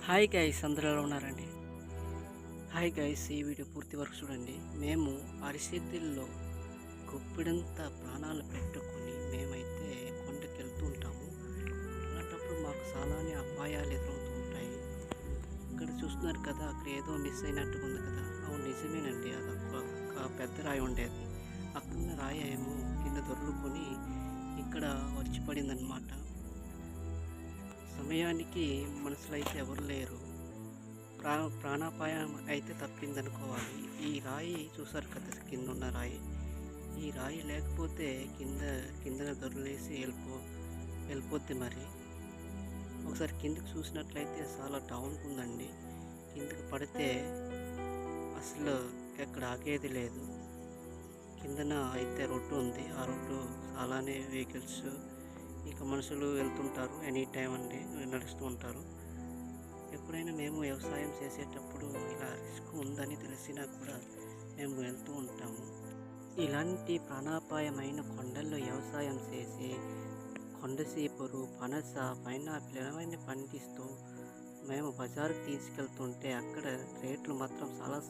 Hi guys, అందరూ ఎలా ఉన్నారండి? హాయ్ గైస్, ఈ వీడియో పూర్తి వరకు చూడండి. మేము పరిస్థితుల్లో గుప్పిడంత ప్రాణాలు పెట్టుకొని మేమైతే కొండకి వెళ్తూ ఉంటాము. అలాంటప్పుడు మాకు చాలానే అపాయాలు ఎదురవుతూ ఉంటాయి. ఇక్కడ చూస్తున్నారు కదా, అక్కడ ఏదో మిస్ అయినట్టుగా ఉంది కదా. అవును, నిజమేనండి. అది ఒక పెద్ద రాయి ఉండేది. అక్కడున్న రాయి ఏమో కింద దొర్లుకొని ఇక్కడ వచ్చి పడిందనమాట. సమయానికి మనుషులు అయితే ఎవరు లేరు. ప్రాణాపాయం అయితే తప్పిందనుకోవాలి. ఈ రాయి చూసారు కదా, కింద ఉన్న రాయి. ఈ రాయి లేకపోతే కిందన దొర్లేసి వెళ్ళిపోద్ది మరి. ఒకసారి కిందకి చూసినట్లయితే చాలా డౌన్గా ఉందండి. కిందకి పడితే అసలు ఎక్కడ ఆగేది లేదు. కిందన అయితే రోడ్డు ఉంది. ఆ రోడ్డు చాలానే వెహికల్స్, ఇక మనుషులు వెళ్తుంటారు. ఎనీ టైం అండి, నడుస్తూ ఉంటారు. ఎప్పుడైనా మేము వ్యవసాయం చేసేటప్పుడు ఇలా రిస్క్ ఉందని తెలిసినా కూడా మేము వెళ్తూ ఉంటాము. ఇలాంటి ప్రాణాపాయమైన కొండల్లో వ్యవసాయం చేసి కొండసీపురు, పనస, పైనాపిల్ ఇలాంటివన్నీ పండిస్తూ మేము బజారుకి తీసుకెళ్తుంటే అక్కడ రేట్లు మాత్రం చాలా